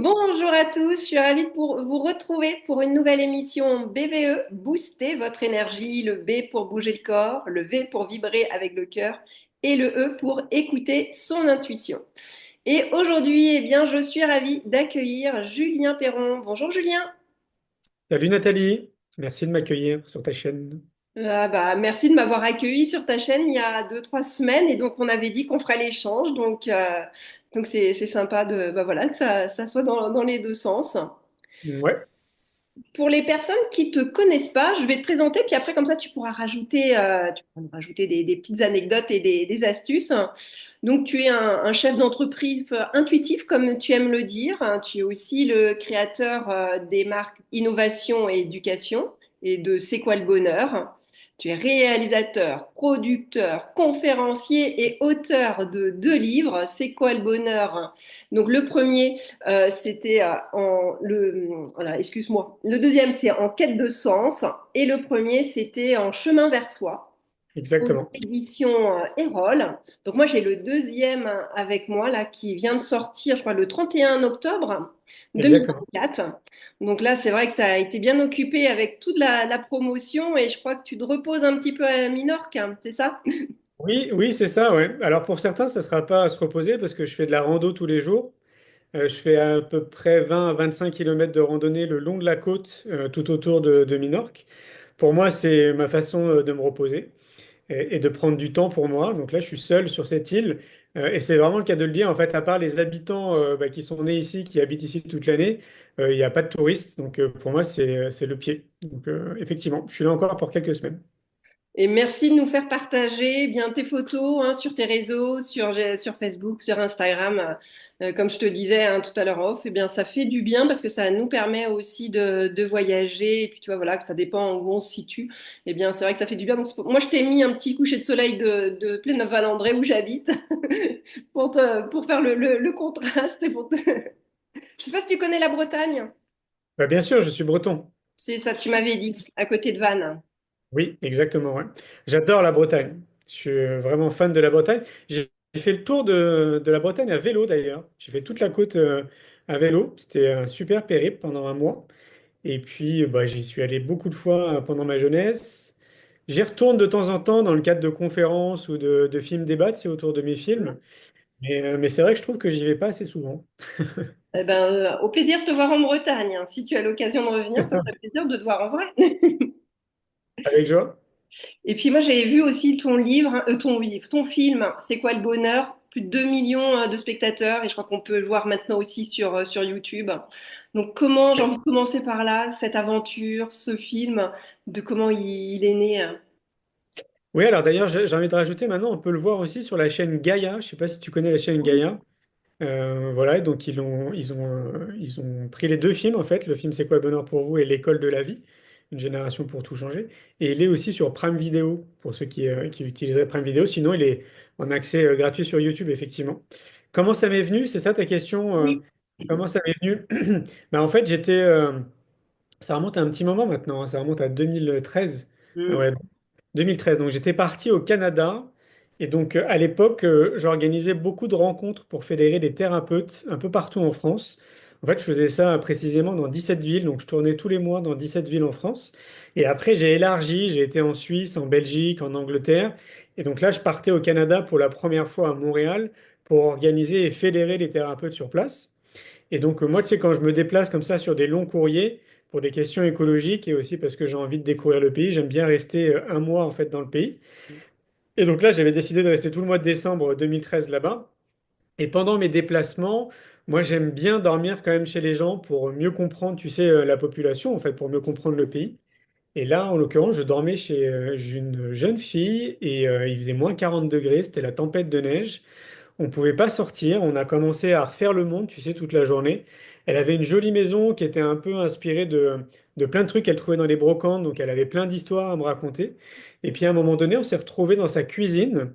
Bonjour à tous, je suis ravie de vous retrouver pour une nouvelle émission BVE, Booster votre énergie, le B pour bouger le corps, le V pour vibrer avec le cœur et le E pour écouter son intuition. Et aujourd'hui, eh bien, je suis ravie d'accueillir Julien Perron. Bonjour Julien. Salut Nathalie, merci de m'accueillir sur ta chaîne. Merci de m'avoir accueilli sur ta chaîne il y a 2, 3 semaines et donc on avait dit qu'on ferait l'échange donc c'est sympa voilà que ça soit dans les deux sens. Ouais, Pour les personnes qui te connaissent pas, je vais te présenter, puis après, comme ça, tu pourras nous rajouter des petites anecdotes et des astuces. Donc, tu es un chef d'entreprise intuitif, comme tu aimes le dire. Tu es aussi le créateur des marques Innovation et Éducation et de C'est quoi le bonheur. Tu es réalisateur, producteur, conférencier et auteur de 2 livres. C'est quoi le bonheur? Donc, le premier, c'était voilà, excuse-moi. Le deuxième, c'est En quête de sens. Et le premier, c'était En chemin vers soi, aux exactement. éditions Erol. Donc moi, j'ai le deuxième avec moi, là, qui vient de sortir, je crois, le 31 octobre Exactement. 2024. Donc là, c'est vrai que tu as été bien occupé avec toute la promotion et je crois que tu te reposes un petit peu à Minorque, hein, c'est ça? Oui, oui, c'est ça, ouais. Alors pour certains, ça ne sera pas à se reposer parce que je fais de la rando tous les jours. Je fais à peu près 20 à 25 km de randonnée le long de la côte, tout autour de Minorque. Pour moi, c'est ma façon de me reposer et de prendre du temps pour moi. Donc là, je suis seul sur cette île. Et c'est vraiment le cas de le dire. En fait, à part les habitants qui sont nés ici, qui habitent ici toute l'année, il n'y a pas de touristes. Donc pour moi, c'est le pied. Donc effectivement, je suis là encore pour quelques semaines. Et merci de nous faire partager bien tes photos hein, sur tes réseaux, sur Facebook, sur Instagram. Comme je te disais hein, tout à l'heure en off, eh bien ça fait du bien parce que ça nous permet aussi de voyager. Et puis tu vois voilà que ça dépend où on se situe. Eh bien c'est vrai que ça fait du bien. Moi je t'ai mis un petit coucher de soleil de Pléneuf-Valandré où j'habite pour faire le contraste. Je sais pas si tu connais la Bretagne. Bah, bien sûr, je suis breton. C'est ça tu m'avais dit à côté de Vannes. Oui, exactement, ouais. J'adore la Bretagne. Je suis vraiment fan de la Bretagne. J'ai fait le tour de la Bretagne à vélo d'ailleurs. J'ai fait toute la côte à vélo. C'était un super périple pendant un mois. Et puis, bah, j'y suis allé beaucoup de fois pendant ma jeunesse. J'y retourne de temps en temps dans le cadre de conférences ou de films débats, c'est autour de mes films. Mais c'est vrai que je trouve que j'y vais pas assez souvent. Eh ben, au plaisir de te voir en Bretagne, hein. Si tu as l'occasion de revenir, ça ferait plaisir de te voir en vrai. Avec joie. Et puis moi, j'avais vu aussi ton film, C'est quoi le bonheur? Plus de 2 millions de spectateurs et je crois qu'on peut le voir maintenant aussi sur YouTube. Donc comment, j'ai envie de commencer par là, cette aventure, ce film, de comment il est né. Oui, alors d'ailleurs, j'ai envie de rajouter maintenant, on peut le voir aussi sur la chaîne Gaïa. Je ne sais pas si tu connais la chaîne Gaïa. Voilà, et donc ils ont pris les deux films en fait. Le film C'est quoi le bonheur pour vous et L'école de la vie, une génération pour tout changer. Et il est aussi sur Prime Video pour ceux qui utiliseraient Prime Video. Sinon, il est en accès gratuit sur YouTube, effectivement. Comment ça m'est venu? C'est ça ta question? Oui. Comment ça m'est venu? En fait, ça remonte à un petit moment maintenant, hein. Ça remonte à 2013. Mm. Ouais, 2013. Donc j'étais parti au Canada et donc à l'époque, j'organisais beaucoup de rencontres pour fédérer des thérapeutes un peu partout en France. En fait, je faisais ça précisément dans 17 villes, donc je tournais tous les mois dans 17 villes en France. Et après, j'ai élargi, j'ai été en Suisse, en Belgique, en Angleterre. Et donc là, je partais au Canada pour la première fois à Montréal pour organiser et fédérer les thérapeutes sur place. Et donc, moi, tu sais, quand je me déplace comme ça sur des longs courriers pour des questions écologiques et aussi parce que j'ai envie de découvrir le pays, j'aime bien rester un mois en fait dans le pays. Et donc là, j'avais décidé de rester tout le mois de décembre 2013 là-bas. Et pendant mes déplacements, moi, j'aime bien dormir quand même chez les gens pour mieux comprendre, tu sais, la population, en fait, pour mieux comprendre le pays. Et là, en l'occurrence, je dormais chez une jeune fille et il faisait moins 40 degrés, c'était la tempête de neige. On pouvait pas sortir, on a commencé à refaire le monde, tu sais, toute la journée. Elle avait une jolie maison qui était un peu inspirée de plein de trucs qu'elle trouvait dans les brocantes, donc elle avait plein d'histoires à me raconter. Et puis à un moment donné, on s'est retrouvé dans sa cuisine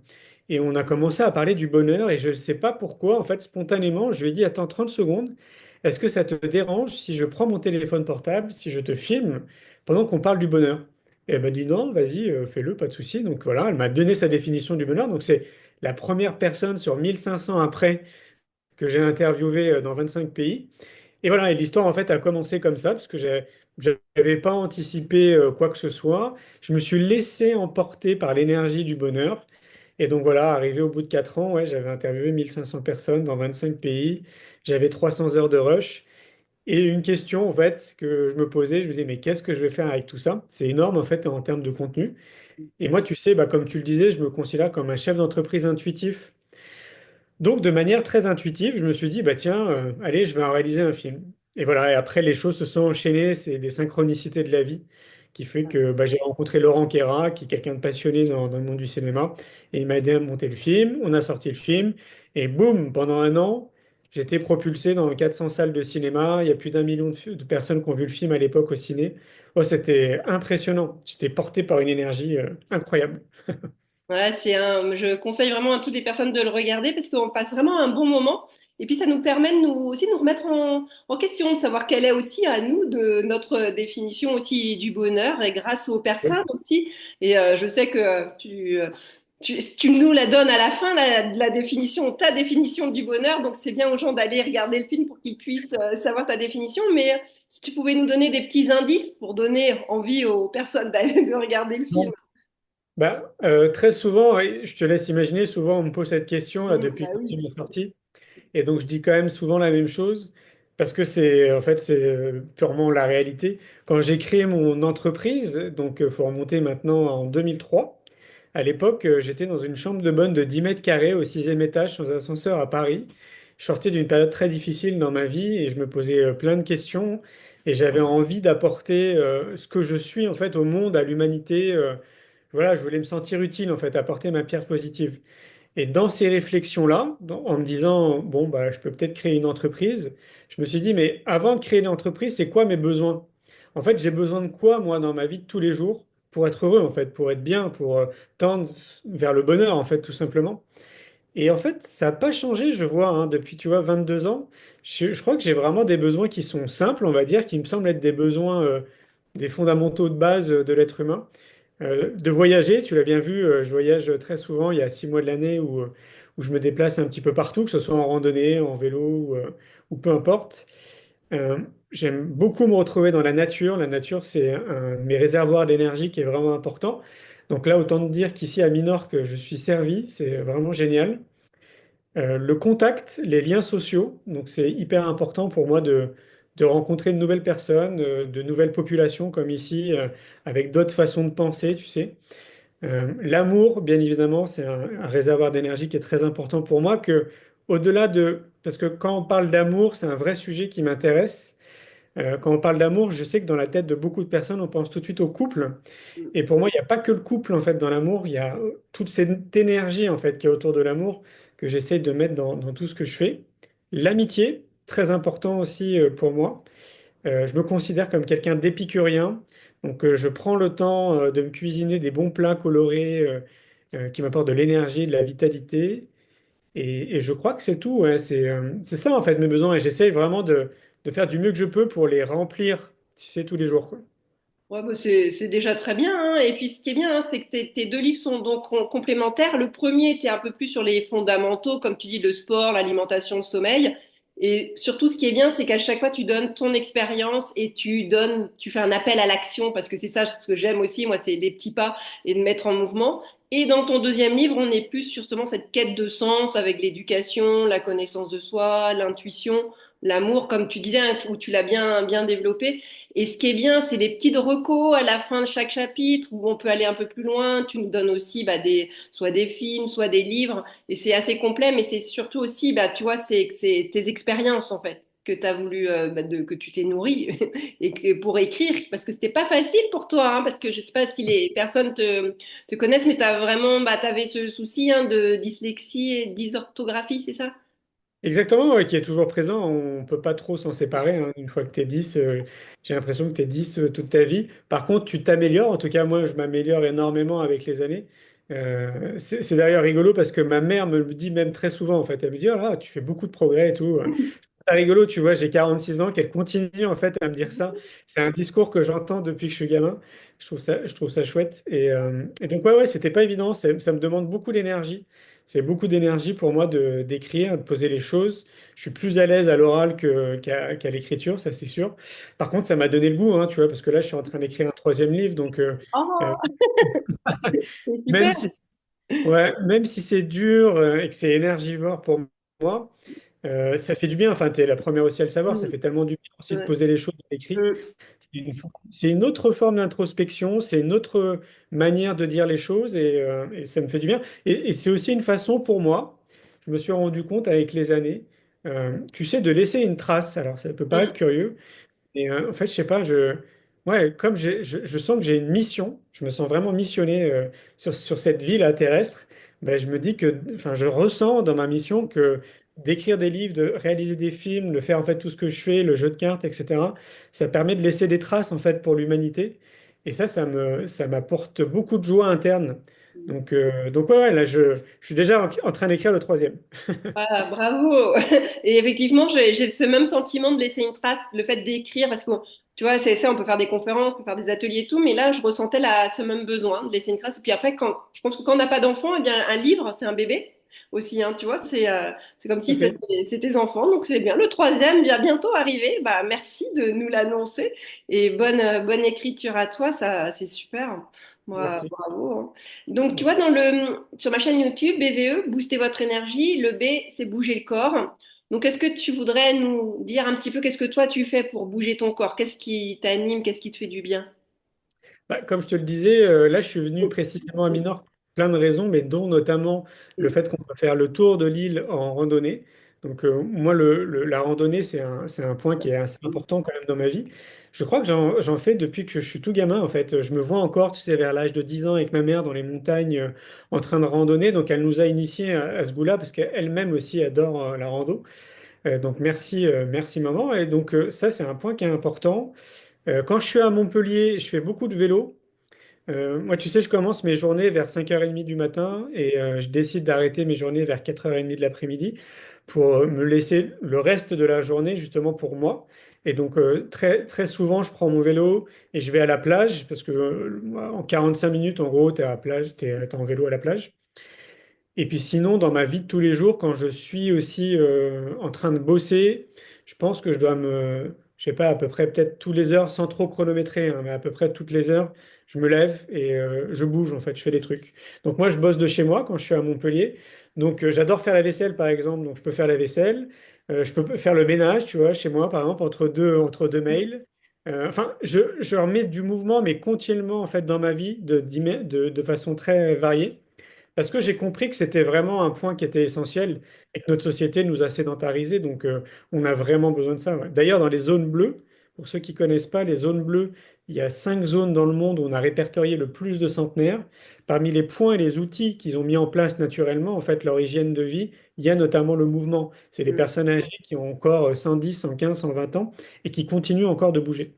et on a commencé à parler du bonheur et je ne sais pas pourquoi, en fait, spontanément, je lui ai dit, attends 30 secondes, est-ce que ça te dérange si je prends mon téléphone portable, si je te filme pendant qu'on parle du bonheur? Et elle m'a dit non, vas-y, fais-le, pas de souci. Donc voilà, elle m'a donné sa définition du bonheur. Donc c'est la première personne sur 1500 après que j'ai interviewé dans 25 pays. Et voilà, et l'histoire en fait a commencé comme ça, parce que j'avais pas anticipé quoi que ce soit. Je me suis laissé emporter par l'énergie du bonheur. Et donc voilà, arrivé au bout de 4 ans, ouais, j'avais interviewé 1500 personnes dans 25 pays. J'avais 300 heures de rush. Et une question en fait que je me posais, je me disais, mais qu'est-ce que je vais faire avec tout ça? C'est énorme en fait en termes de contenu. Et moi, tu sais, bah, comme tu le disais, je me considère comme un chef d'entreprise intuitif. Donc, de manière très intuitive, je me suis dit, bah tiens, allez, je vais en réaliser un film. Et voilà, et après, les choses se sont enchaînées, c'est des synchronicités de la vie qui fait que bah, j'ai rencontré Laurent Quéra, qui est quelqu'un de passionné dans le monde du cinéma, et il m'a aidé à monter le film. On a sorti le film, et boum, pendant un an, j'étais propulsé dans 400 salles de cinéma. Il y a plus d'1 million de personnes qui ont vu le film à l'époque au ciné. Oh, c'était impressionnant. J'étais porté par une énergie incroyable. Ouais, je conseille vraiment à toutes les personnes de le regarder parce qu'on passe vraiment un bon moment. Et puis ça nous permet de nous aussi de nous remettre en question, de savoir quelle est aussi à nous de notre définition aussi du bonheur et grâce aux personnes aussi. Et je sais que tu nous la donnes à la fin, la définition, ta définition du bonheur. Donc c'est bien aux gens d'aller regarder le film pour qu'ils puissent savoir ta définition. Mais si tu pouvais nous donner des petits indices pour donner envie aux personnes de regarder le film. Bah, très souvent, et je te laisse imaginer, souvent on me pose cette question là depuis Bah que le oui. film est sorti, et donc je dis quand même souvent la même chose parce que c'est en fait c'est purement la réalité. Quand j'ai créé mon entreprise, donc il faut remonter maintenant en 2003. À l'époque, j'étais dans une chambre de bonne de 10 mètres carrés au sixième étage sans ascenseur à Paris. Je sortais d'une période très difficile dans ma vie et je me posais plein de questions et j'avais envie d'apporter ce que je suis en fait au monde, à l'humanité. Voilà, je voulais me sentir utile en fait, apporter ma pierre positive. Et dans ces réflexions-là, en me disant, bon, bah, je peux peut-être créer une entreprise, je me suis dit, mais avant de créer une entreprise, c'est quoi mes besoins? En fait, j'ai besoin de quoi, moi, dans ma vie de tous les jours, pour être heureux, en fait, pour être bien, pour tendre vers le bonheur, en fait, tout simplement. Et en fait, ça n'a pas changé, je vois, hein, depuis, tu vois, 22 ans. Je crois que j'ai vraiment des besoins qui sont simples, on va dire, qui me semblent être des besoins, des fondamentaux de base de l'être humain. De voyager, tu l'as bien vu, je voyage très souvent, il y a 6 mois de l'année où je me déplace un petit peu partout, que ce soit en randonnée, en vélo ou peu importe. Euh, J'aime beaucoup me retrouver dans la nature. La nature, c'est un de mes réservoirs d'énergie qui est vraiment important. Donc là, autant te dire qu'ici à Minorque, je suis servi, c'est vraiment génial. Le contact, les liens sociaux, donc c'est hyper important pour moi de rencontrer de nouvelles personnes, de nouvelles populations comme ici, avec d'autres façons de penser, tu sais. L'amour, bien évidemment, c'est un réservoir d'énergie qui est très important pour moi, que au-delà de... Parce que quand on parle d'amour, c'est un vrai sujet qui m'intéresse. Quand on parle d'amour, je sais que dans la tête de beaucoup de personnes, on pense tout de suite au couple. Et pour moi, il n'y a pas que le couple, en fait, dans l'amour. Il y a toute cette énergie, en fait, qui est autour de l'amour que j'essaie de mettre dans tout ce que je fais. L'amitié, très important aussi pour moi. Je me considère comme quelqu'un d'épicurien. Donc, je prends le temps de me cuisiner des bons plats colorés qui m'apportent de l'énergie, de la vitalité. Et je crois que c'est tout. Ouais. C'est ça, en fait, mes besoins. Et j'essaye vraiment de faire du mieux que je peux pour les remplir, tu sais, tous les jours, quoi. Ouais, bah c'est déjà très bien, hein. Et puis ce qui est bien, hein, c'est que tes deux livres sont donc complémentaires. Le premier était un peu plus sur les fondamentaux, comme tu dis, le sport, l'alimentation, le sommeil. Et surtout, ce qui est bien, c'est qu'à chaque fois, tu donnes ton expérience et tu fais un appel à l'action, parce que c'est ça ce que j'aime aussi, moi, c'est des petits pas et de mettre en mouvement. Et dans ton deuxième livre, on est plus sur justement cette quête de sens avec l'éducation, la connaissance de soi, l'intuition, l'amour, comme tu disais, hein, où tu l'as bien développé. Et ce qui est bien, c'est les petites recos à la fin de chaque chapitre où on peut aller un peu plus loin. Tu nous donnes aussi bah, soit des films, soit des livres. Et c'est assez complet, mais c'est surtout aussi, bah, tu vois, c'est tes expériences en fait que tu as voulu, que tu t'es nourri et que pour écrire, parce que c'était pas facile pour toi, hein, parce que je sais pas si les personnes te connaissent, mais t'avais ce souci hein, de dyslexie et dysorthographie, c'est ça? Exactement, ouais, qui est toujours présent. On ne peut pas trop s'en séparer, hein. Une fois que tu es 10, j'ai l'impression que tu es 10 toute ta vie. Par contre, tu t'améliores. En tout cas, moi, je m'améliore énormément avec les années. C'est d'ailleurs rigolo parce que ma mère me le dit même très souvent, en fait. Elle me dit, oh là, tu fais beaucoup de progrès et tout. C'est rigolo, tu vois, j'ai 46 ans, qu'elle continue en fait à me dire ça. C'est un discours que j'entends depuis que je suis gamin. Je trouve ça chouette. Et donc, ouais, c'était pas évident. Ça me demande beaucoup d'énergie. C'est beaucoup d'énergie pour moi de d'écrire, de poser les choses. Je suis plus à l'aise à l'oral qu'à l'écriture, ça c'est sûr. Par contre, ça m'a donné le goût, hein, tu vois, parce que là, je suis en train d'écrire un troisième livre. Donc, euh, Oh, c'est même super. si, ouais, même si c'est dur et que c'est énergivore pour moi, ça fait du bien. Enfin, tu es la première aussi à le savoir. Ça Mm, fait tellement du bien aussi de ouais, poser les choses à l'écrit. mm, C'est une autre forme d'introspection, c'est une autre manière de dire les choses et ça me fait du bien. Et c'est aussi une façon pour moi, je me suis rendu compte avec les années, tu sais, de laisser une trace. Alors, ça peut paraître mm, curieux. Et en fait, je sais pas, ouais, comme je sens que j'ai une mission, je me sens vraiment missionné sur cette vie là terrestre, ben, je me dis que, enfin, je ressens dans ma mission que d'écrire des livres, de réaliser des films, de faire en fait tout ce que je fais, le jeu de cartes, etc., ça permet de laisser des traces en fait pour l'humanité. Et ça m'apporte beaucoup de joie interne. mm. Donc ouais, là, je suis déjà en train d'écrire le troisième. Ah, bravo! Et effectivement, j'ai ce même sentiment de laisser une trace, le fait d'écrire, parce que tu vois, c'est ça, on peut faire des conférences, on peut faire des ateliers et tout, mais là, je ressentais ce même besoin de laisser une trace. Et puis après, je pense que quand on n'a pas d'enfant, eh bien, un livre, c'est un bébé aussi, hein, tu vois, c'est comme Tout à si fait. c'est tes enfants, donc c'est bien. Le troisième vient bientôt arriver. Bah, merci de nous l'annoncer et bonne écriture à toi, ça, c'est super. Moi, Merci. bravo, hein. Donc, tu vois, Merci. sur ma chaîne YouTube, BVE, booster votre énergie. Le B, c'est bouger le corps. Donc, est-ce que tu voudrais nous dire un petit peu qu'est-ce que toi tu fais pour bouger ton corps? Qu'est-ce qui t'anime? Qu'est-ce qui te fait du bien? Bah, comme je te le disais, là, je suis venu précisément à Minorque pour plein de raisons, mais dont notamment le fait qu'on peut faire le tour de l'île en randonnée. Donc, moi, la randonnée, c'est un point qui est assez important quand même dans ma vie. Je crois que j'en fais depuis que je suis tout gamin, en fait. Je me vois encore, tu sais, vers l'âge de 10 ans avec ma mère dans les montagnes en train de randonner. Donc, elle nous a initiés à ce goût-là parce qu'elle-même aussi adore la rando. Donc, merci maman. Et donc, ça, c'est un point qui est important. Quand je suis à Montpellier, je fais beaucoup de vélo. Moi, tu sais, je commence mes journées vers 5h30 du matin et je décide d'arrêter mes journées vers 4h30 de l'après-midi pour me laisser le reste de la journée justement pour moi. Et donc, très, très souvent, je prends mon vélo et je vais à la plage parce que en 45 minutes, en gros, tu es à la plage, tu es en vélo à la plage. Et puis sinon, dans ma vie de tous les jours, quand je suis aussi en train de bosser, je pense que je dois je sais pas, à peu près peut-être tous les heures, sans trop chronométrer, hein, mais à peu près toutes les heures, je me lève et je bouge en fait, je fais des trucs. Donc moi, je bosse de chez moi quand je suis à Montpellier. Donc j'adore faire la vaisselle par exemple, donc je peux faire la vaisselle. Je peux faire le ménage, tu vois, chez moi par exemple, entre deux mails. Enfin, je remets du mouvement, mais continuellement en fait dans ma vie de façon très variée. Parce que j'ai compris que c'était vraiment un point qui était essentiel et que notre société nous a sédentarisés, donc on a vraiment besoin de ça. Ouais. D'ailleurs, dans les zones bleues, pour ceux qui connaissent pas, les zones bleues, il y a 5 zones dans le monde où on a répertorié le plus de centenaires. Parmi les points et les outils qu'ils ont mis en place naturellement, en fait, leur hygiène de vie, il y a notamment le mouvement. C'est les personnes âgées qui ont encore 110, 115, 120 ans et qui continuent encore de bouger.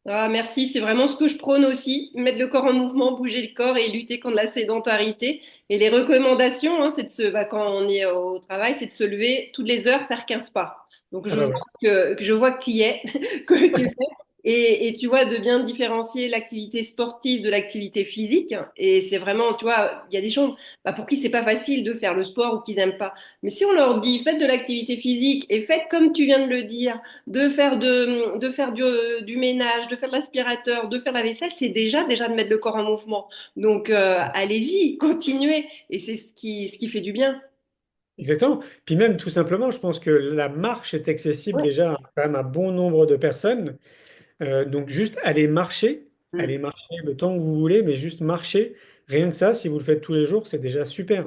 Ah, merci, c'est vraiment ce que je prône aussi, mettre le corps en mouvement, bouger le corps et lutter contre la sédentarité. Et les recommandations, hein, c'est quand on est au travail, c'est de se lever toutes les heures, faire 15 pas. Donc Ah bah ouais. que je vois que tu y es, que tu fais. Et tu vois, de bien différencier l'activité sportive de l'activité physique. Et c'est vraiment, tu vois, il y a des gens bah, pour qui c'est pas facile de faire le sport ou qu'ils aiment pas. Mais si on leur dit, faites de l'activité physique et faites comme tu viens de le dire, de faire du ménage, de faire de l'aspirateur, de faire la vaisselle, c'est déjà de mettre le corps en mouvement. Donc, allez-y, continuez. Et c'est ce qui fait du bien. Exactement. Puis même tout simplement, je pense que la marche est accessible Ouais. déjà à quand même un bon nombre de personnes. Donc juste aller Mm. marcher le temps que vous voulez, mais juste marcher. Rien que ça, si vous le faites tous les jours, c'est déjà super.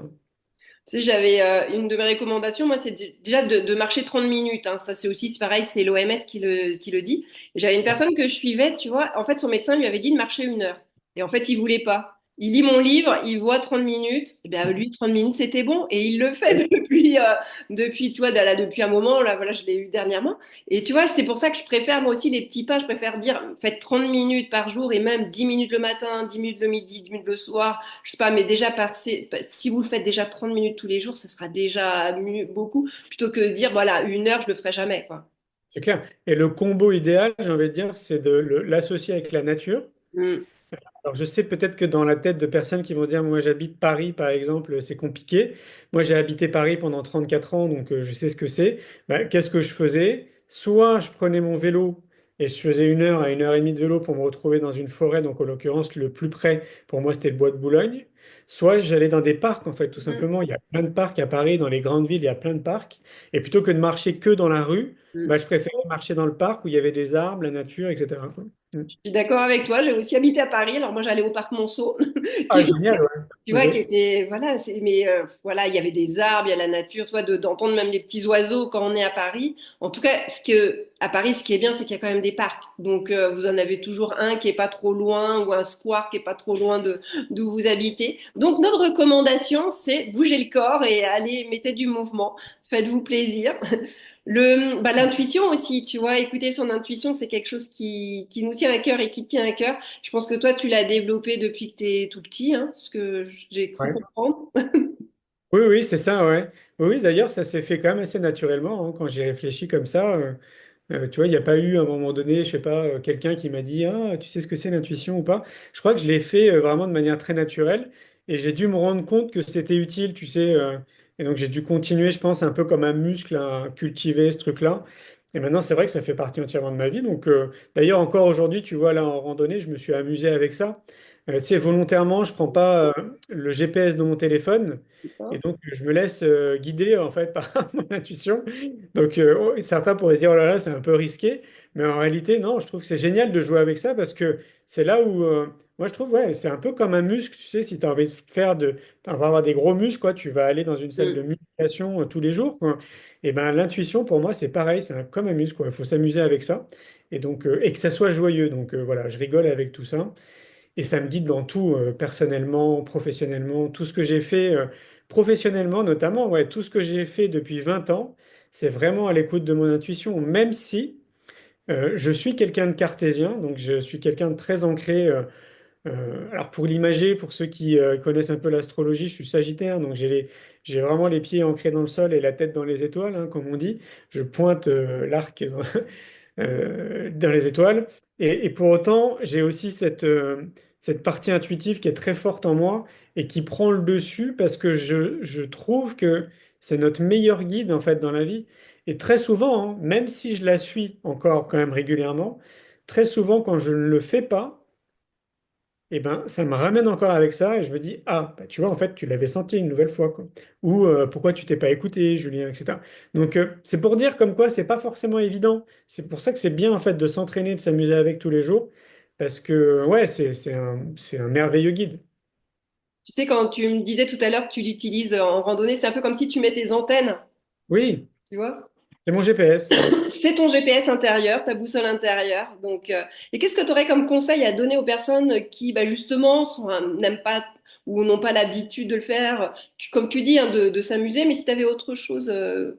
Tu sais, j'avais une de mes recommandations, moi, c'est déjà de marcher 30 minutes, hein. Ça, c'est aussi, c'est pareil, c'est l'OMS qui le dit. Et j'avais une Ouais. personne que je suivais, tu vois, en fait, son médecin lui avait dit de marcher 1 heure. Et en fait, il voulait pas. il lit mon livre, il voit 30 minutes, et bien lui 30 minutes c'était bon et il le fait depuis tu vois là, depuis un moment là voilà, je l'ai eu dernièrement et tu vois, c'est pour ça que je préfère moi aussi les petits pas, je préfère dire faites 30 minutes par jour et même 10 minutes le matin, 10 minutes le midi, 10 minutes le soir, je sais pas mais déjà si vous le faites déjà 30 minutes tous les jours, ce sera déjà mieux beaucoup plutôt que de dire voilà, 1 heure je le ferai jamais quoi. C'est clair. Et le combo idéal, j'ai envie de dire, c'est de l'associer avec la nature. Mm, Alors, je sais peut-être que dans la tête de personnes qui vont dire, moi j'habite Paris par exemple, c'est compliqué. Moi j'ai habité Paris pendant 34 ans, donc je sais ce que c'est. Bah, qu'est-ce que je faisais? Soit je prenais mon vélo et je faisais 1 heure à 1 heure et demie de vélo pour me retrouver dans une forêt, donc en l'occurrence le plus près pour moi c'était le bois de Boulogne. Soit j'allais dans des parcs en fait, tout mm, simplement. Il y a plein de parcs à Paris, dans les grandes villes, il y a plein de parcs. Et plutôt que de marcher que dans la rue, bah, mm. je préférais marcher dans le parc où il y avait des arbres, la nature, etc. quoi. Mm. Je suis d'accord avec toi, j'ai aussi habité à Paris, alors moi j'allais au parc Monceau. Ah, génial, ouais. Tu vois, qui Ok. était, voilà, mais voilà, il y avait des arbres, il y a la nature, tu vois, d'entendre même les petits oiseaux quand on est à Paris. En tout cas, à Paris, ce qui est bien, c'est qu'il y a quand même des parcs. Donc, vous en avez toujours un qui est pas trop loin ou un square qui est pas trop loin d'où vous habitez. Donc, notre recommandation, c'est bouger le corps et allez, mettez du mouvement. Faites-vous plaisir. L'intuition aussi, tu vois, écouter son intuition, c'est quelque chose qui nous tient à cœur et qui te tient à cœur. Je pense que toi, tu l'as développé depuis que tu es tout petit, hein, ce que j'ai cru Ouais. comprendre. Oui, oui, c'est ça, ouais. Oui, oui, d'ailleurs, ça s'est fait quand même assez naturellement, hein, quand j'y réfléchis comme ça. Tu vois, il n'y a pas eu à un moment donné, je sais pas, quelqu'un qui m'a dit, ah, tu sais ce que c'est l'intuition ou pas. Je crois que je l'ai fait vraiment de manière très naturelle et j'ai dû me rendre compte que c'était utile, tu sais. Et donc, j'ai dû continuer, je pense, un peu comme un muscle à cultiver ce truc-là. Et maintenant, c'est vrai que ça fait partie entièrement de ma vie. Donc, d'ailleurs, encore aujourd'hui, tu vois, là, en randonnée, je me suis amusé avec ça. Tu sais, volontairement, je prends pas le GPS de mon téléphone. Et donc, je me laisse guider en fait par mon intuition. Donc, certains pourraient se dire, oh là là, c'est un peu risqué. Mais en réalité, non, je trouve que c'est génial de jouer avec ça parce que c'est là où, moi, je trouve, ouais, c'est un peu comme un muscle. Tu sais, si tu as envie de faire t'as envie d'avoir des gros muscles, quoi, tu vas aller dans une salle Mm. de musculation tous les jours, quoi. Et ben, l'intuition, pour moi, c'est pareil, comme un muscle, quoi. Il faut s'amuser avec ça. Et donc, et que ça soit joyeux. Donc, voilà, je rigole avec tout ça. Et ça me guide dans tout, personnellement, professionnellement, tout ce que j'ai fait, professionnellement notamment, ouais, tout ce que j'ai fait depuis 20 ans, c'est vraiment à l'écoute de mon intuition, même si je suis quelqu'un de cartésien, donc je suis quelqu'un de très ancré. Alors pour l'imager, pour ceux qui connaissent un peu l'astrologie, je suis sagittaire, donc j'ai vraiment les pieds ancrés dans le sol et la tête dans les étoiles, hein, comme on dit. Je pointe l'arc dans les étoiles. Et pour autant, j'ai aussi cette partie intuitive qui est très forte en moi et qui prend le dessus parce que je trouve que c'est notre meilleur guide en fait dans la vie. Et très souvent, hein, même si je la suis encore quand même régulièrement, très souvent quand je ne le fais pas, eh ben, ça me ramène encore avec ça et je me dis, ah, bah, tu vois, en fait, tu l'avais senti une nouvelle fois, quoi. Ou pourquoi tu t'es pas écouté, Julien, etc. Donc, c'est pour dire comme quoi c'est pas forcément évident. C'est pour ça que c'est bien, en fait, de s'entraîner, de s'amuser avec tous les jours, parce que, ouais, c'est un merveilleux guide. Tu sais, quand tu me disais tout à l'heure que tu l'utilises en randonnée, c'est un peu comme si tu mets tes antennes, Oui, tu vois. c'est mon GPS. C'est ton GPS intérieur, ta boussole intérieure. Donc, et qu'est-ce que tu aurais comme conseil à donner aux personnes qui, bah, justement, n'aiment pas ou n'ont pas l'habitude de le faire, comme tu dis, hein, de s'amuser, mais si tu avais autre chose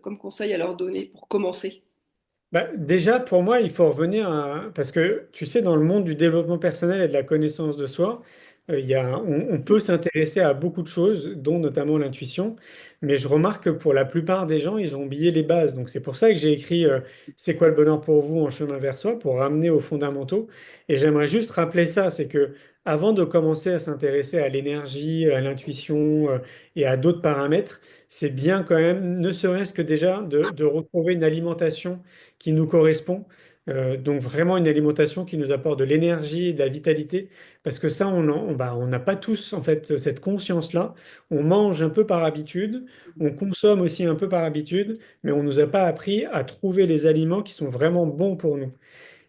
comme conseil à leur donner pour commencer. Bah, déjà, pour moi, il faut revenir à... Parce que, tu sais, dans le monde du développement personnel et de la connaissance de soi, on peut s'intéresser à beaucoup de choses, dont notamment l'intuition. Mais je remarque que pour la plupart des gens, ils ont oublié les bases. Donc, c'est pour ça que j'ai écrit C'est quoi le bonheur pour vous en chemin vers soi, pour ramener aux fondamentaux. Et j'aimerais juste rappeler ça, c'est que avant de commencer à s'intéresser à l'énergie, à l'intuition et à d'autres paramètres, c'est bien quand même, ne serait-ce que déjà, de retrouver une alimentation qui nous correspond. Donc vraiment une alimentation qui nous apporte de l'énergie et de la vitalité, parce que ça, on n'a pas tous en fait cette conscience-là. On mange un peu par habitude, on consomme aussi un peu par habitude, mais on nous a pas appris à trouver les aliments qui sont vraiment bons pour nous.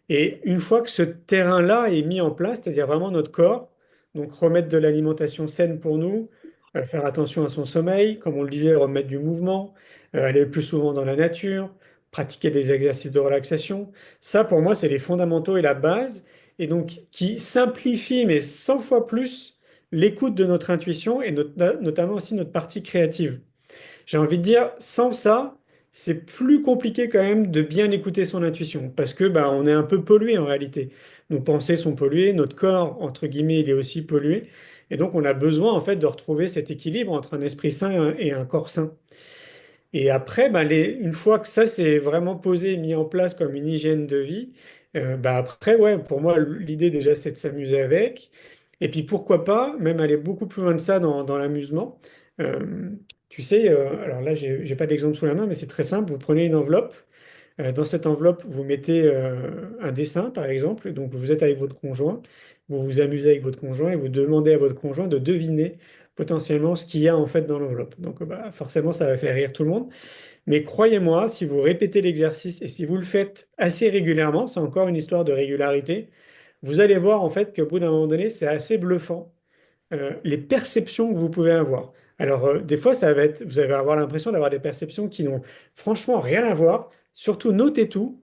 Et une fois que ce terrain-là est mis en place, c'est-à-dire vraiment notre corps, donc remettre de l'alimentation saine pour nous, faire attention à son sommeil, comme on le disait, remettre du mouvement, aller plus souvent dans la nature, pratiquer des exercices de relaxation, ça pour moi c'est les fondamentaux et la base, et donc qui simplifie mais 100 fois plus l'écoute de notre intuition et notamment aussi notre partie créative. J'ai envie de dire, sans ça, c'est plus compliqué quand même de bien écouter son intuition parce que bah, on est un peu pollué en réalité. Nos pensées sont polluées, notre corps, entre guillemets, il est aussi pollué. Et donc, on a besoin en fait de retrouver cet équilibre entre un esprit sain et un corps sain. Et après, bah, une fois que ça c'est vraiment posé, mis en place comme une hygiène de vie, bah, après, ouais, pour moi, l'idée déjà, c'est de s'amuser avec. Et puis pourquoi pas, même aller beaucoup plus loin de ça dans l'amusement. Euh, Tu sais, alors là, j'ai pas d'exemple sous la main, mais c'est très simple. Vous prenez une enveloppe. Dans cette enveloppe, vous mettez un dessin, par exemple. Donc, vous êtes avec votre conjoint, vous vous amusez avec votre conjoint et vous demandez à votre conjoint de deviner potentiellement ce qu'il y a en fait dans l'enveloppe. Donc, bah, forcément, ça va faire rire tout le monde. Mais croyez-moi, si vous répétez l'exercice et si vous le faites assez régulièrement, c'est encore une histoire de régularité, vous allez voir en fait qu'au bout d'un moment donné, c'est assez bluffant les perceptions que vous pouvez avoir. Alors, des fois, vous allez avoir l'impression d'avoir des perceptions qui n'ont franchement rien à voir. Surtout, notez tout.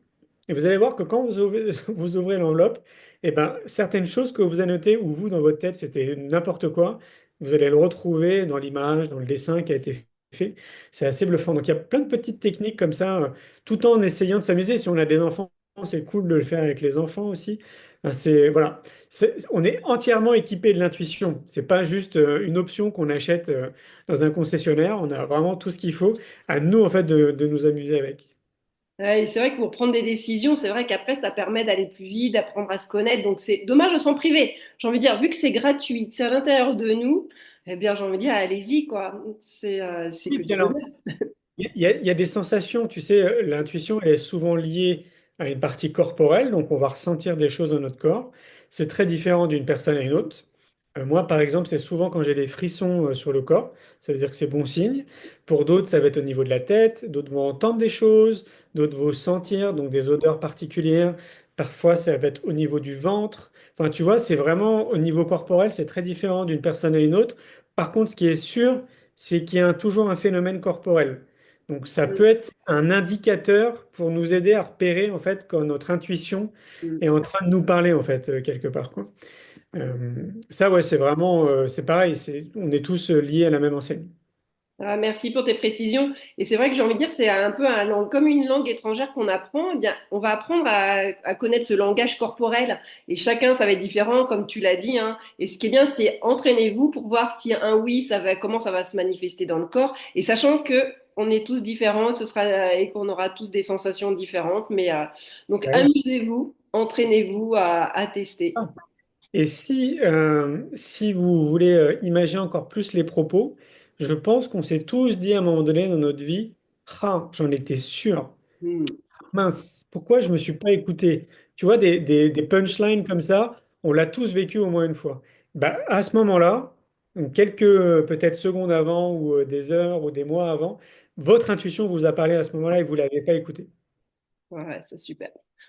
Et vous allez voir que quand vous ouvrez, vous ouvrez l'enveloppe, eh ben, certaines choses que vous avez notées ou vous, dans votre tête, c'était n'importe quoi, vous allez le retrouver dans l'image, dans le dessin qui a été fait. C'est assez bluffant. Donc, il y a plein de petites techniques comme ça, tout en essayant de s'amuser. Si on a des enfants, c'est cool de le faire avec les enfants aussi. Voilà. On est entièrement équipé de l'intuition. C'est pas juste une option qu'on achète dans un concessionnaire. On a vraiment tout ce qu'il faut. À nous, en fait, de nous amuser avec. Ouais, et c'est vrai que pour prendre des décisions, c'est vrai qu'après, ça permet d'aller plus vite, d'apprendre à se connaître. Donc, c'est dommage de s'en priver. J'ai envie de dire, vu que c'est gratuit, que c'est à l'intérieur de nous, eh bien, j'ai envie de dire, allez-y, quoi. C'est Et que puis du alors, bonheur. il y a des sensations, tu sais, l'intuition, elle est souvent liée à une partie corporelle, donc on va ressentir des choses dans notre corps. C'est très différent d'une personne à une autre. Moi, par exemple, c'est souvent quand j'ai des frissons sur le corps, ça veut dire que c'est bon signe. Pour d'autres, ça va être au niveau de la tête, d'autres vont entendre des choses, d'autres vont sentir, donc des odeurs particulières. Parfois, ça va être au niveau du ventre. Enfin, tu vois, c'est vraiment au niveau corporel, c'est très différent d'une personne à une autre. Par contre, ce qui est sûr, c'est qu'il y a toujours un phénomène corporel. Donc ça peut Mm, être un indicateur pour nous aider à repérer en fait quand notre intuition mm. est en train de nous parler en fait quelque part quoi. Ça ouais c'est vraiment c'est pareil, on est tous liés à la même enseigne. Ah, merci pour tes précisions. Et c'est vrai que j'ai envie de dire, c'est un peu comme une langue étrangère qu'on apprend. Eh bien, on va apprendre à connaître ce langage corporel. Et chacun, ça va être différent, comme tu l'as dit, hein. Et ce qui est bien, c'est entraînez-vous pour voir si un oui, comment ça va se manifester dans le corps. Et sachant que on est tous différents, et qu'on aura tous des sensations différentes. Donc, Ah oui. amusez-vous, entraînez-vous à tester. Et si vous voulez imaginer encore plus les propos, je pense qu'on s'est tous dit à un moment donné dans notre vie, ah, j'en étais sûr. Hmm. Mince, pourquoi je me suis pas écouté? Tu vois, des punchlines comme ça, on l'a tous vécu au moins une fois. Bah, à ce moment-là, donc quelques peut-être secondes avant ou des heures ou des mois avant, votre intuition vous a parlé à ce moment-là et vous l'avez pas écouté. Ouais, ouais, c'est super.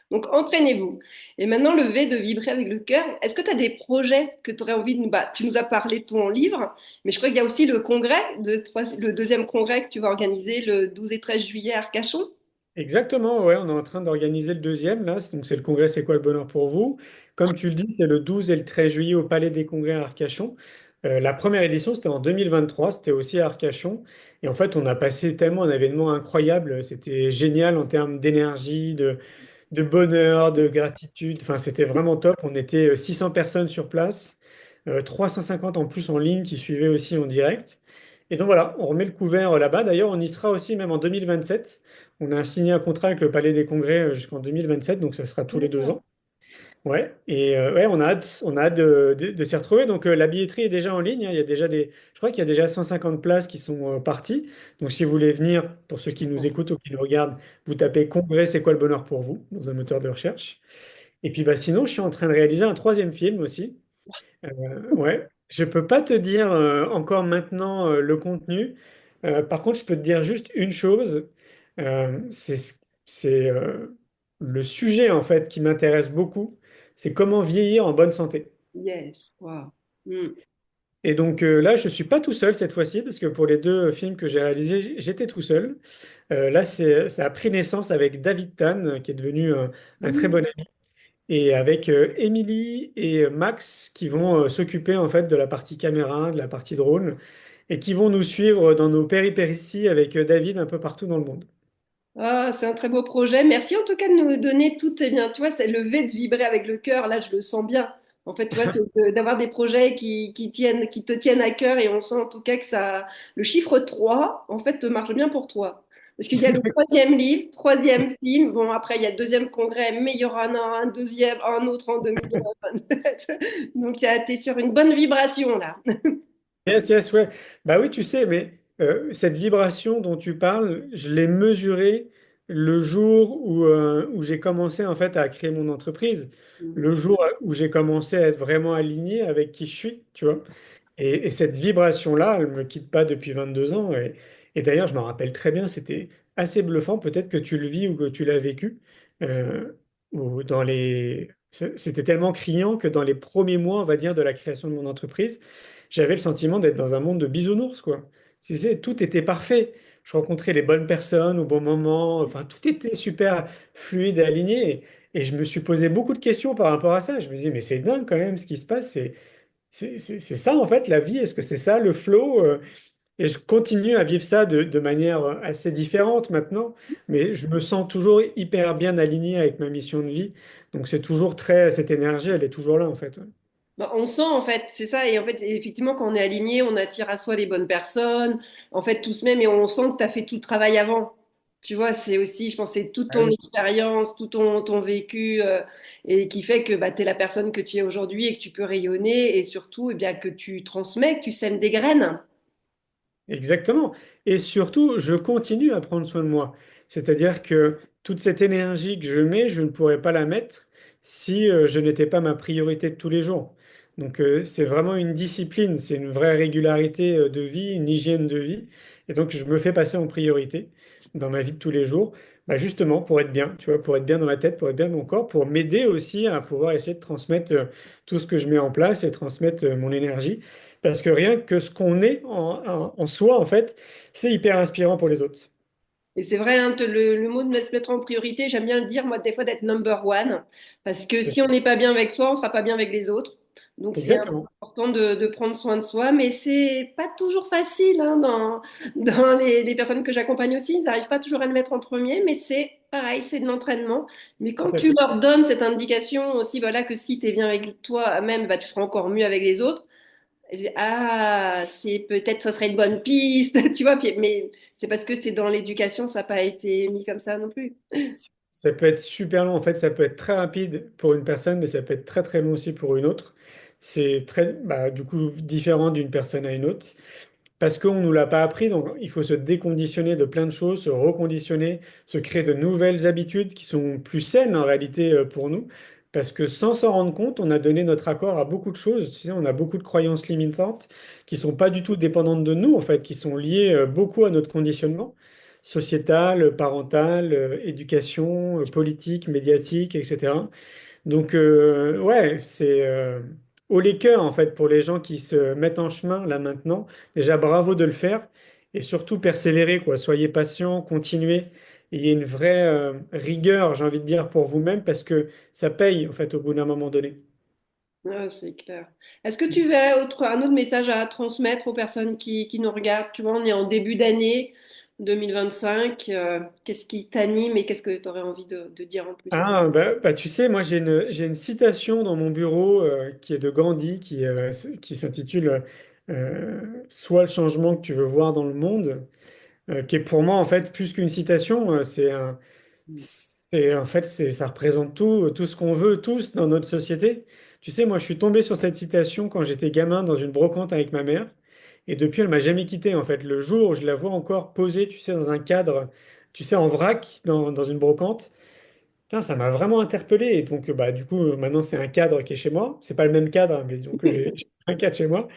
Donc, entraînez-vous. Et maintenant, le V de vibrer avec le cœur. Est-ce que tu as des projets que tu aurais envie de nous... Bah, tu nous as parlé de ton livre, mais je crois qu'il y a aussi le congrès, le deuxième congrès que tu vas organiser le 12 et 13 juillet à Arcachon. Exactement, ouais, on est en train d'organiser le deuxième là, donc c'est le congrès C'est quoi le bonheur pour vous? Comme tu le dis, c'est le 12 et le 13 juillet au Palais des Congrès à Arcachon. La première édition, c'était en 2023, c'était aussi à Arcachon. Et en fait, on a passé tellement un événement incroyable, c'était génial en termes d'énergie, de bonheur, de gratitude. Enfin, c'était vraiment top. On était 600 personnes sur place, 350 en plus en ligne qui suivaient aussi en direct. Et donc voilà, on remet le couvert là-bas. D'ailleurs, on y sera aussi même en 2027. On a signé un contrat avec le Palais des Congrès jusqu'en 2027, donc ça sera tous les 2 ans. Ouais, et ouais, on a hâte de s'y retrouver. Donc la billetterie est déjà en ligne, hein. Il y a déjà je crois qu'il y a déjà 150 places qui sont parties. Donc si vous voulez venir, pour ceux qui nous écoutent ou qui nous regardent, vous tapez Congrès, c'est quoi le bonheur pour vous dans un moteur de recherche. Et puis bah, sinon, je suis en train de réaliser un troisième film aussi. Ouais, je peux pas te dire encore maintenant le contenu. Par contre, je peux te dire juste une chose. C'est le sujet en fait qui m'intéresse beaucoup. C'est comment vieillir en bonne santé. Yes. Wow. Hmm. Et donc là, je suis pas tout seul cette fois-ci parce que pour les deux films que j'ai réalisés, j'étais tout seul. Là, ça a pris naissance avec David Tan, qui est devenu un très Hmm. bon ami. et avec Émilie et Max qui vont s'occuper en fait de la partie caméra, de la partie drone, et qui vont nous suivre dans nos péripéties avec David un peu partout dans le monde. Ah, c'est un très beau projet. Merci en tout cas de nous donner tout. Eh bien, tu vois, c'est le V de vibrer avec le cœur. Là, je le sens bien. En fait, tu vois, c'est d'avoir des projets qui te tiennent à cœur et on sent en tout cas que ça, le chiffre 3 en fait, marche bien pour toi. Parce qu'il y a le troisième livre, troisième film. Bon, après, il y a le deuxième congrès, mais il y aura un deuxième, un autre en 2027. Donc, tu es sur une bonne vibration là. Yes, yes, ouais. Bah oui, tu sais, mais cette vibration dont tu parles, je l'ai mesurée le jour où j'ai commencé en fait à créer mon entreprise, le jour où j'ai commencé à être vraiment aligné avec qui je suis, tu vois. Et cette vibration-là, elle ne me quitte pas depuis 22 ans. Et d'ailleurs, je me rappelle très bien, c'était assez bluffant. Peut-être que tu le vis ou que tu l'as vécu. Ou dans les... C'était tellement criant que dans les premiers mois, on va dire, de la création de mon entreprise, j'avais le sentiment d'être dans un monde de bisounours, quoi. Tu sais, tout était parfait. Je rencontrais les bonnes personnes au bon moment. Enfin, tout était super fluide et aligné. Et je me suis posé beaucoup de questions par rapport à ça. Je me disais, mais c'est dingue quand même ce qui se passe. C'est ça en fait la vie. Est-ce que c'est ça le flow? Et je continue à vivre ça de manière assez différente maintenant, mais je me sens toujours hyper bien aligné avec ma mission de vie. Donc c'est toujours très, cette énergie, elle est toujours là en fait. Ouais. Bah, on sent en fait, c'est ça, et en fait, effectivement, quand on est aligné, on attire à soi les bonnes personnes, en fait, tout se même, et on sent que tu as fait tout le travail avant. Tu vois, c'est aussi, je pense, c'est toute Ah ton oui. expérience, tout ton vécu, et qui fait que bah, tu es la personne que tu es aujourd'hui et que tu peux rayonner, et surtout, eh bien, que tu transmets, que tu sèmes des graines. Exactement. Et surtout, je continue à prendre soin de moi. C'est-à-dire que toute cette énergie que je mets, je ne pourrais pas la mettre si je n'étais pas ma priorité de tous les jours. Donc c'est vraiment une discipline, c'est une vraie régularité de vie, une hygiène de vie. Et donc je me fais passer en priorité dans ma vie de tous les jours, bah, justement pour être bien, tu vois, pour être bien dans ma tête, pour être bien dans mon corps, pour m'aider aussi à pouvoir essayer de transmettre tout ce que je mets en place et transmettre mon énergie. Parce que rien que ce qu'on est en soi, en fait, c'est hyper inspirant pour les autres. Et c'est vrai, hein, le mot de se mettre en priorité, j'aime bien le dire, moi, des fois, d'être number one. Parce que C'est si on n'est pas bien avec soi, on sera pas bien avec les autres. Donc, c'est exactement. important de prendre soin de soi. Mais c'est pas toujours facile, hein, dans les personnes que j'accompagne aussi. Ils n'arrivent pas toujours à le mettre en premier. Mais c'est pareil, c'est de l'entraînement. Mais Tout quand à tu fait. leur donnes cette indication aussi, voilà, que si tu es bien avec toi-même, bah, tu seras encore mieux avec les autres. Et je dis, ah, c'est peut-être ça serait une bonne piste, tu vois, mais c'est parce que c'est dans l'éducation, ça n'a pas été mis comme ça non plus. Ça peut être super long, en fait, ça peut être très rapide pour une personne, mais ça peut être très très long aussi pour une autre. C'est très, bah, du coup, différent d'une personne à une autre. Parce qu'on ne nous l'a pas appris, donc il faut se déconditionner de plein de choses, se reconditionner, se créer de nouvelles habitudes qui sont plus saines en réalité pour nous. Parce que sans s'en rendre compte, on a donné notre accord à beaucoup de choses. Tu sais, on a beaucoup de croyances limitantes qui sont pas du tout dépendantes de nous, en fait, qui sont liées beaucoup à notre conditionnement sociétal, parental, éducation, politique, médiatique, etc. Donc, ouais, c'est haut les cœurs, en fait, pour les gens qui se mettent en chemin, là, maintenant. Déjà, bravo de le faire. Et surtout, persévérer, quoi. Soyez patients, continuez. Ayez une vraie rigueur, j'ai envie de dire, pour vous-même, parce que ça paye, en fait, au bout d'un moment donné. Ah, c'est clair. Est-ce que tu as un autre message à transmettre aux personnes qui nous regardent? Tu vois, on est en début d'année 2025. Qu'est-ce qui t'anime et qu'est-ce que tu aurais envie de dire en plus? Ah, bah, tu sais, moi, j'ai une citation dans mon bureau qui est de Gandhi, qui s'intitule Sois le changement que tu veux voir dans le monde. Qui est pour moi en fait plus qu'une citation, en fait ça représente tout ce qu'on veut tous dans notre société. Tu sais, moi je suis tombé sur cette citation quand j'étais gamin dans une brocante avec ma mère, et depuis elle m'a jamais quitté en fait. Le jour où je la vois encore posée, tu sais, dans un cadre, tu sais, en vrac dans une brocante, putain, ça m'a vraiment interpellé. Et donc bah du coup maintenant c'est un cadre qui est chez moi. C'est pas le même cadre, hein, mais donc j'ai un cadre chez moi.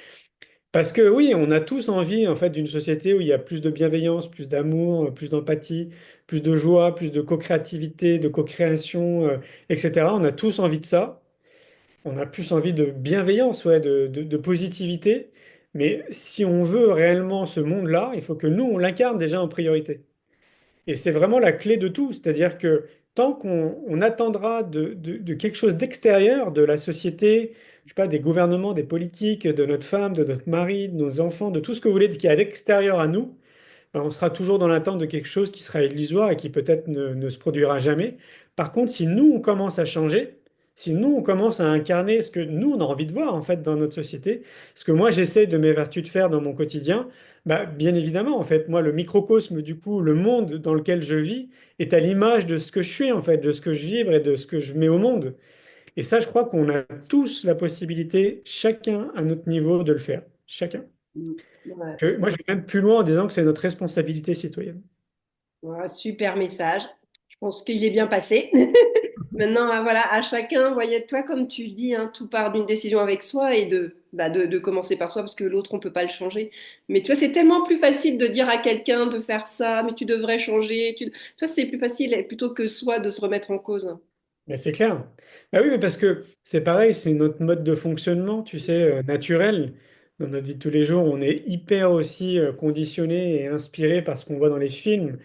Parce que oui, on a tous envie en fait d'une société où il y a plus de bienveillance, plus d'amour, plus d'empathie, plus de joie, plus de co-créativité, de co-création, etc. On a tous envie de ça. On a plus envie de bienveillance, ouais, de positivité. Mais si on veut réellement ce monde-là, il faut que nous, on l'incarne déjà en priorité. Et c'est vraiment la clé de tout. C'est-à-dire que tant qu'on attendra de quelque chose d'extérieur, de la société, je sais pas, des gouvernements, des politiques, de notre femme, de notre mari, de nos enfants, de tout ce que vous voulez, qui est à l'extérieur à nous, ben, on sera toujours dans l'attente de quelque chose qui sera illusoire et qui peut-être ne se produira jamais. Par contre, si nous, on commence à changer, si nous, on commence à incarner ce que nous, on a envie de voir en fait dans notre société, ce que moi, j'essaie de m'évertuer de faire dans mon quotidien, bah, bien évidemment, en fait, moi, le microcosme, du coup, le monde dans lequel je vis est à l'image de ce que je suis, en fait, de ce que je vibre et de ce que je mets au monde. Et ça, je crois qu'on a tous la possibilité, chacun à notre niveau, de le faire. Chacun. Mm. Ouais. Moi, je vais même plus loin en disant que c'est notre responsabilité citoyenne. Voilà, super message. Je pense qu'il est bien passé. Maintenant, voilà, à chacun, voyez, toi, comme tu dis, hein, tout part d'une décision avec soi et de commencer par soi parce que l'autre, on peut pas le changer. Mais tu vois, c'est tellement plus facile de dire à quelqu'un de faire ça, mais tu devrais changer. Tu vois, c'est plus facile plutôt que soi de se remettre en cause. Mais c'est clair. Bah oui, mais parce que c'est pareil, c'est notre mode de fonctionnement, tu sais, naturel. Dans notre vie de tous les jours, on est hyper aussi conditionné et inspiré par ce qu'on voit dans les films,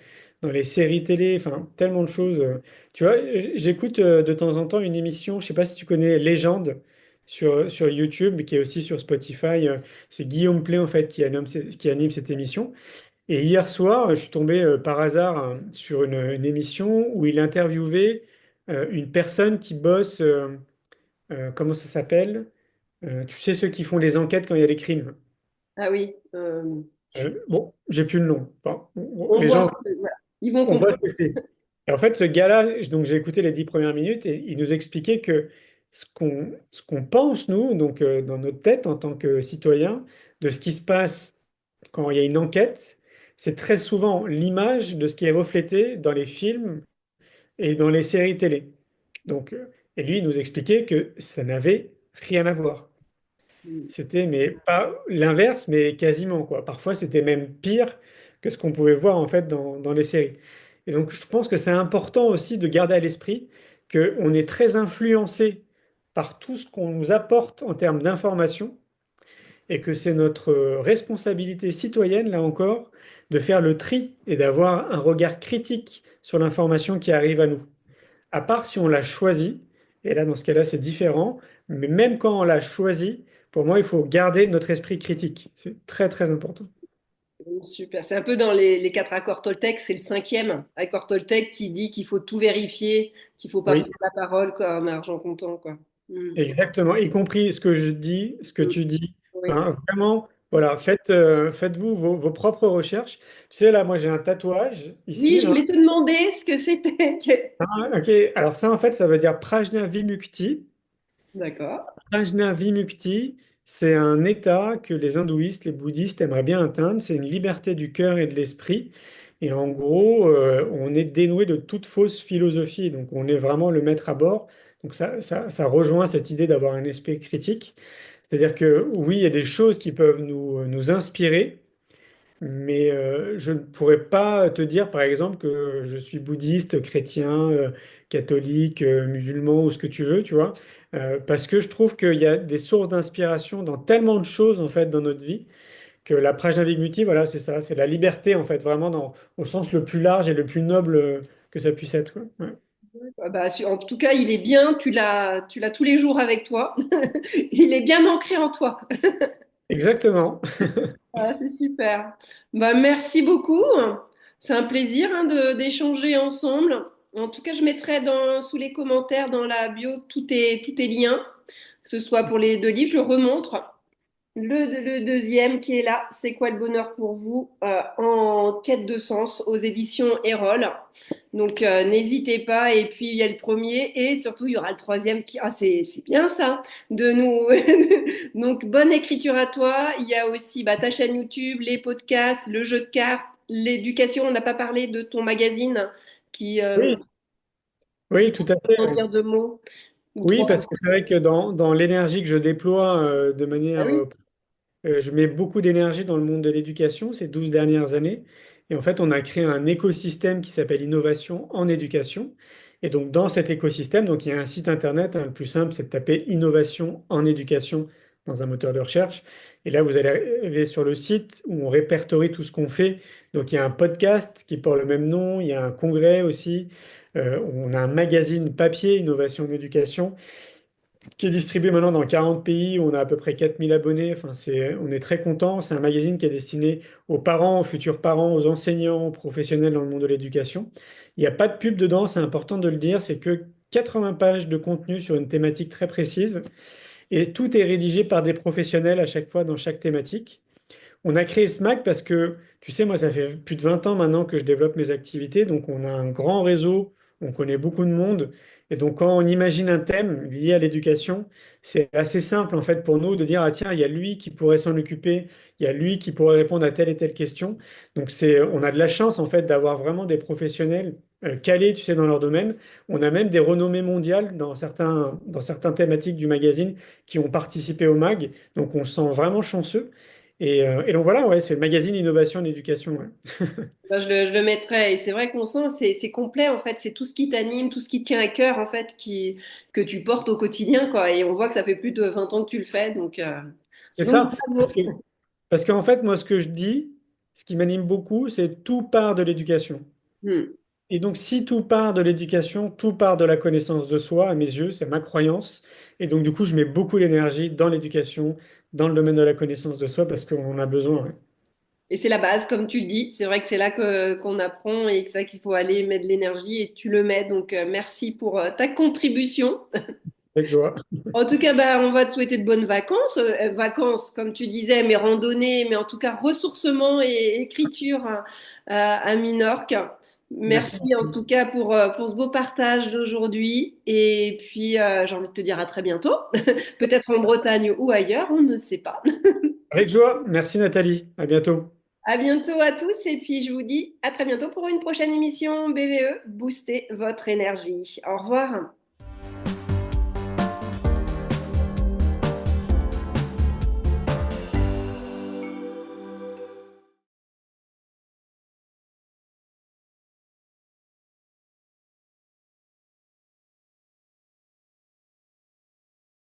dans les séries télé, enfin, tellement de choses. Tu vois, j'écoute de temps en temps une émission, je sais pas si tu connais Légende sur YouTube, qui est aussi sur Spotify. C'est Guillaume Play, en fait, qui anime cette émission. Et hier soir, je suis tombé par hasard hein, sur une émission où il interviewait une personne qui bosse, comment ça s'appelle? Tu sais, ceux qui font les enquêtes quand il y a des crimes. Ah oui, Bon, j'ai plus le nom. Enfin, on les voit, gens, voilà. Ils vont on voit ce comprendre. que c'est. Et en fait, ce gars-là, donc j'ai écouté les 10 premières minutes et il nous expliquait que ce qu'on pense, nous, donc dans notre tête en tant que citoyen, de ce qui se passe quand il y a une enquête, c'est très souvent l'image de ce qui est reflété dans les films et dans les séries télé. Donc, et lui, il nous expliquait que ça n'avait rien à voir. C'était mais pas l'inverse, mais quasiment quoi. Parfois, c'était même pire que ce qu'on pouvait voir en fait dans les séries. Et donc, je pense que c'est important aussi de garder à l'esprit qu'on est très influencé par tout ce qu'on nous apporte en termes d'information et que c'est notre responsabilité citoyenne, là encore, de faire le tri et d'avoir un regard critique sur l'information qui arrive à nous. À part si on l'a choisi, et là, dans ce cas-là, c'est différent, mais même quand on l'a choisi, pour moi, il faut garder notre esprit critique. C'est très, très important. Super. C'est un peu dans les quatre accords Toltec, c'est le cinquième accord Toltec qui dit qu'il faut tout vérifier, qu'il faut pas Oui, prendre la parole comme argent comptant, quoi. exactement, y compris ce que je dis, ce que Mm. tu dis. Oui. Hein, vraiment, voilà, faites-vous vos propres recherches. Tu sais, là, moi, j'ai un tatouage Oui, ici, je là. voulais te demander ce que c'était. Ah, ok, alors ça, en fait, ça veut dire Prajna Vimukti. D'accord. Prajna Vimukti, c'est un état que les hindouistes, les bouddhistes aimeraient bien atteindre. C'est une liberté du cœur et de l'esprit. Et en gros, on est dénoué de toute fausse philosophie. Donc, on est vraiment le maître à bord. Donc, ça rejoint cette idée d'avoir un esprit critique. C'est-à-dire que oui, il y a des choses qui peuvent nous inspirer, mais je ne pourrais pas te dire, par exemple, que je suis bouddhiste, chrétien, catholique, musulman ou ce que tu veux, tu vois, parce que je trouve qu'il y a des sources d'inspiration dans tellement de choses, en fait, dans notre vie, que la Prajnavimutti, voilà, c'est ça, c'est la liberté, en fait, vraiment au sens le plus large et le plus noble que ça puisse être, quoi. Ouais. Ah bah, en tout cas, il est bien, tu l'as tous les jours avec toi. Il est bien ancré en toi. Exactement. Ah, c'est super. Bah, merci beaucoup. C'est un plaisir hein, d'échanger ensemble. En tout cas, je mettrai sous les commentaires dans la bio tous tes liens, que ce soit pour les deux livres. Je remontre. Le deuxième qui est là, c'est quoi le bonheur pour vous en quête de sens aux éditions Erol. Donc n'hésitez pas. Et puis il y a le premier et surtout il y aura le troisième qui c'est bien ça de nous. Donc bonne écriture à toi. Il y a aussi ta chaîne YouTube, les podcasts, le jeu de cartes, l'éducation. On n'a pas parlé de ton magazine qui Oui, si oui, tu tout à fait. peux en dire deux mots ou Oui, trois. parce que c'est vrai que dans l'énergie que je déploie de Ah manière oui. je mets beaucoup d'énergie dans le monde de l'éducation ces 12 dernières années. Et en fait, on a créé un écosystème qui s'appelle Innovation en éducation. Et donc, dans cet écosystème, donc, il y a un site internet, hein, le plus simple, c'est de taper Innovation en éducation dans un moteur de recherche. Et là, vous allez arriver sur le site où on répertorie tout ce qu'on fait. Donc, il y a un podcast qui porte le même nom, il y a un congrès aussi, on a un magazine papier, Innovation en éducation, qui est distribué maintenant dans 40 pays, où on a à peu près 4000 abonnés. Enfin, on est très content. C'est un magazine qui est destiné aux parents, aux futurs parents, aux enseignants, aux professionnels dans le monde de l'éducation. Il n'y a pas de pub dedans, c'est important de le dire, c'est que 80 pages de contenu sur une thématique très précise. Et tout est rédigé par des professionnels à chaque fois dans chaque thématique. On a créé SMAC parce que, tu sais, moi, ça fait plus de 20 ans maintenant que je développe mes activités, donc on a un grand réseau, on connaît beaucoup de monde, et donc quand on imagine un thème lié à l'éducation, c'est assez simple en fait pour nous de dire, ah tiens, il y a lui qui pourrait s'en occuper, il y a lui qui pourrait répondre à telle et telle question. Donc on a de la chance en fait d'avoir vraiment des professionnels calés, tu sais, dans leur domaine. On a même des renommées mondiales dans certaines thématiques du magazine qui ont participé au MAG, donc on se sent vraiment chanceux. Et donc voilà, ouais, c'est le magazine Innovation en éducation. Ouais. Ben, je le mettrai. Et c'est vrai qu'on sent, c'est complet, en fait. C'est tout ce qui t'anime, tout ce qui te tient à cœur, en fait, que tu portes au quotidien, quoi. Et on voit que ça fait plus de 20 ans que tu le fais. C'est Donc ça, bravo. parce qu'en fait, moi, ce que je dis, ce qui m'anime beaucoup, c'est tout part de l'éducation. Hmm. Et donc, si tout part de l'éducation, tout part de la connaissance de soi, à mes yeux, c'est ma croyance. Et donc, du coup, je mets beaucoup d'énergie dans l'éducation, dans le domaine de la connaissance de soi, parce qu'on en a besoin. Ouais. Et c'est la base, comme tu le dis. C'est vrai que c'est là qu'on apprend et que c'est là qu'il faut aller mettre de l'énergie et tu le mets. Merci pour ta contribution. Avec joie. En tout cas, bah, on va te souhaiter de bonnes vacances. Vacances, comme tu disais, mais randonnées, mais en tout cas, ressourcement et écriture à Minorque. Merci. Merci en tout cas pour ce beau partage d'aujourd'hui. Et puis, j'ai envie de te dire à très bientôt. Peut-être en Bretagne ou ailleurs, on ne sait pas. Avec joie. Merci, Nathalie. À bientôt. À bientôt à tous. Et puis, je vous dis à très bientôt pour une prochaine émission BVE. Boostez votre énergie. Au revoir.